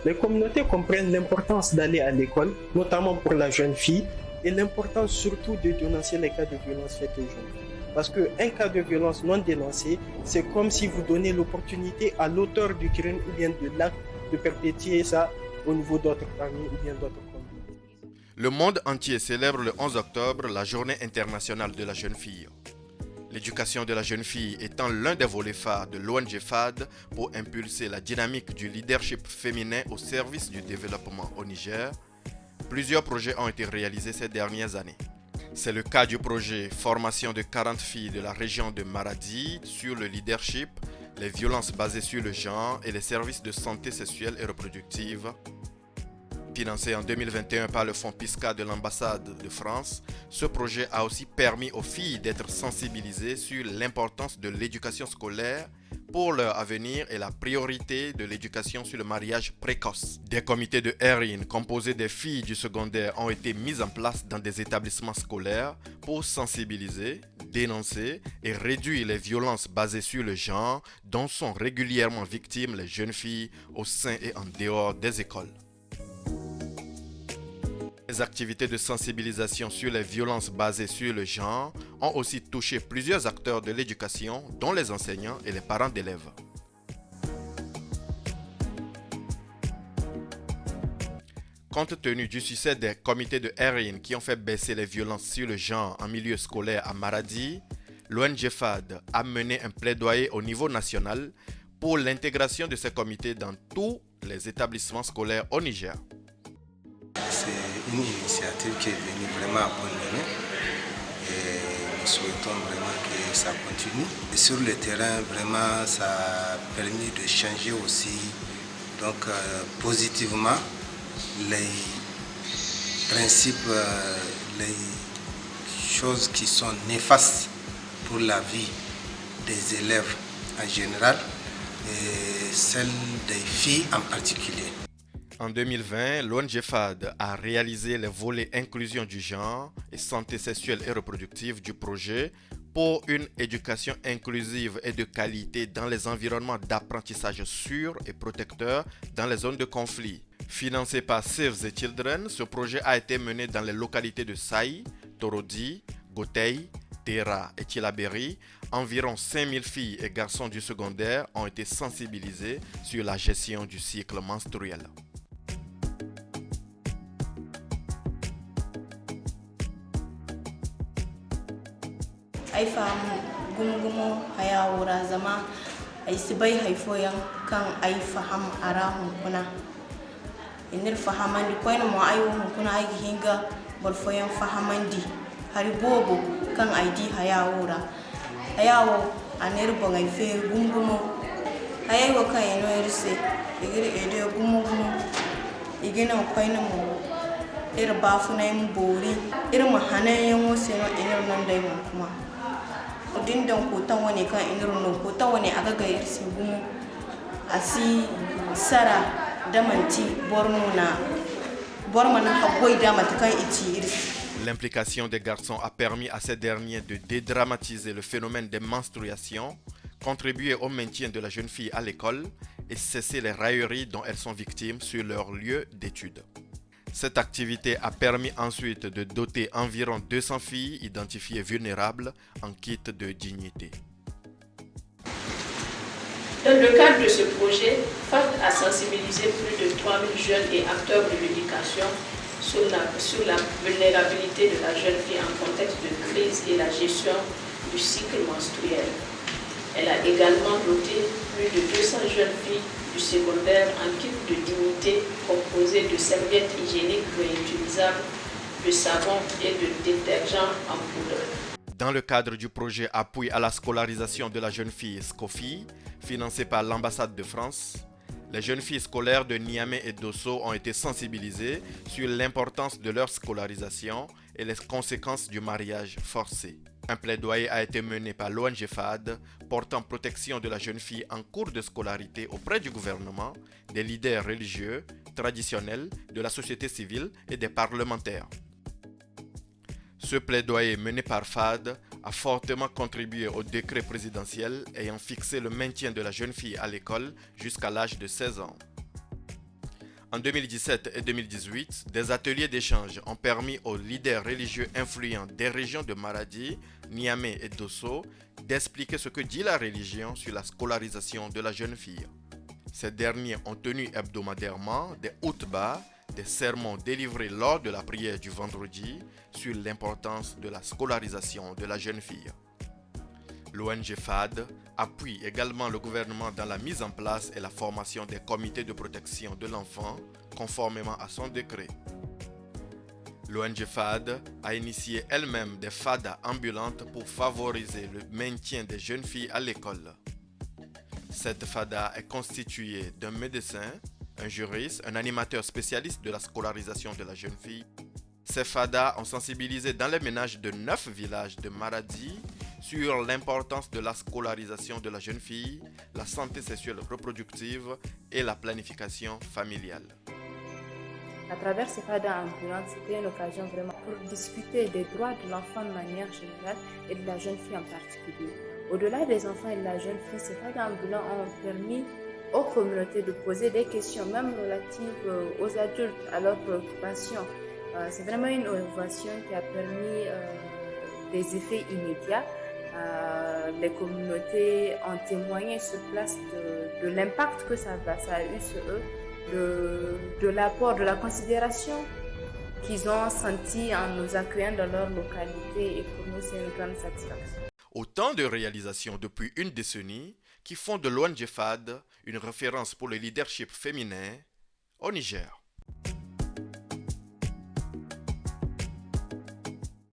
Les communautés comprennent l'importance d'aller à l'école, notamment pour la jeune fille, et l'importance surtout de dénoncer les cas de violence faites aux jeunes filles. Parce qu'un cas de violence non dénoncé, c'est comme si vous donnez l'opportunité à l'auteur du crime ou bien de l'acte de perpétuer ça au niveau d'autres familles ou bien d'autres communautés. Le monde entier célèbre le 11 octobre la Journée internationale de la jeune fille. L'éducation de la jeune fille étant l'un des volets phares de l'ONG FAD pour impulser la dynamique du leadership féminin au service du développement au Niger, plusieurs projets ont été réalisés ces dernières années. C'est le cas du projet Formation de 40 filles de la région de Maradi sur le leadership, les violences basées sur le genre et les services de santé sexuelle et reproductive. Financé en 2021 par le fonds PISCA de l'ambassade de France, ce projet a aussi permis aux filles d'être sensibilisées sur l'importance de l'éducation scolaire pour leur avenir et la priorité de l'éducation sur le mariage précoce. Des comités de ERIN composés des filles du secondaire ont été mis en place dans des établissements scolaires pour sensibiliser, dénoncer et réduire les violences basées sur le genre dont sont régulièrement victimes les jeunes filles au sein et en dehors des écoles. Les activités de sensibilisation sur les violences basées sur le genre ont aussi touché plusieurs acteurs de l'éducation, dont les enseignants et les parents d'élèves. Compte tenu du succès des comités de ERIN qui ont fait baisser les violences sur le genre en milieu scolaire à Maradi, l'ONG FAD a mené un plaidoyer au niveau national pour l'intégration de ces comités dans tous les établissements scolaires au Niger. C'est une initiative qui est venue vraiment à bon moment et nous souhaitons vraiment que ça continue. Et sur le terrain, vraiment, ça a permis de changer aussi positivement les principes, les choses qui sont néfastes pour la vie des élèves en général et celles des filles en particulier. En 2020, l'ONG FAD a réalisé les volets inclusion du genre et santé sexuelle et reproductive du projet pour une éducation inclusive et de qualité dans les environnements d'apprentissage sûrs et protecteurs dans les zones de conflit. Financé par Save the Children, ce projet a été mené dans les localités de Saï, Torodi, Gotei, Tera et Tilaberi. Environ 5000 filles et garçons du secondaire ont été sensibilisés sur la gestion du cycle menstruel. Ai famu gumgumo haya wura zama ai sibai haifoyan kan ai faham arahun kuna inir fahamandi koina mo ai won kuna ai hinga barfoyan fahamandi hari bobo kan ai di haya wura hayawo anir bongai fe gumgumo hayai wo kan eno irse igir ede gumgumo igina koina mo ir bafuna im bori ir mahanan yanwo seno inir nan dai mo kuma dindan ko tan wani kan inirno ko tan wani aga ga irsi gumu asi sara damanti borma na hagoy damata kan iti irsi. L'implication des garçons a permis à ces derniers de dédramatiser le phénomène des menstruations, contribuer au maintien de la jeune fille à l'école et cesser les railleries dont elles sont victimes sur leur lieu d'études. Cette activité a permis ensuite de doter environ 200 filles identifiées vulnérables en kit de dignité. Dans le cadre de ce projet, FAD a sensibilisé plus de 3000 jeunes et acteurs de l'éducation sur la vulnérabilité de la jeune fille en contexte de crise et la gestion du cycle menstruel. Elle a également doté plus de 200 jeunes filles du secondaire en kit de dignité composé de serviettes hygiéniques réutilisables, de savon et de détergents en poudre. Dans le cadre du projet Appui à la scolarisation de la jeune fille SCOFI, financé par l'ambassade de France, les jeunes filles scolaires de Niamey et d'Osso ont été sensibilisées sur l'importance de leur scolarisation et les conséquences du mariage forcé. Un plaidoyer a été mené par l'ONG FAD portant protection de la jeune fille en cours de scolarité auprès du gouvernement, des leaders religieux, traditionnels, de la société civile et des parlementaires. Ce plaidoyer mené par FAD a fortement contribué au décret présidentiel ayant fixé le maintien de la jeune fille à l'école jusqu'à l'âge de 16 ans. En 2017 et 2018, des ateliers d'échange ont permis aux leaders religieux influents des régions de Maradi, Niamey et Dosso d'expliquer ce que dit la religion sur la scolarisation de la jeune fille. Ces derniers ont tenu hebdomadairement des houtbas, des sermons délivrés lors de la prière du vendredi sur l'importance de la scolarisation de la jeune fille. L'ONG FAD appuie également le gouvernement dans la mise en place et la formation des comités de protection de l'enfant conformément à son décret. L'ONG FAD a initié elle-même des FADA ambulantes pour favoriser le maintien des jeunes filles à l'école. Cette FADA est constituée d'un médecin, un juriste, un animateur spécialiste de la scolarisation de la jeune fille. Ces FADA ont sensibilisé dans les ménages de 9 villages de Maradi sur l'importance de la scolarisation de la jeune fille, la santé sexuelle reproductive et la planification familiale. À travers ces FADA ambulantes, c'était une occasion vraiment pour discuter des droits de l'enfant de manière générale et de la jeune fille en particulier. Au-delà des enfants et de la jeune fille, ces FADA ambulants ont permis aux communautés de poser des questions, même relatives aux adultes, à leurs préoccupations. C'est vraiment une innovation qui a permis des effets immédiats. Les communautés ont témoigné sur place de l'impact que ça a eu sur eux, de l'apport, de la considération qu'ils ont senti en nous accueillant dans leur localité, et pour nous c'est une grande satisfaction. Autant de réalisations depuis une décennie qui font de l'ONG FAD une référence pour le leadership féminin au Niger.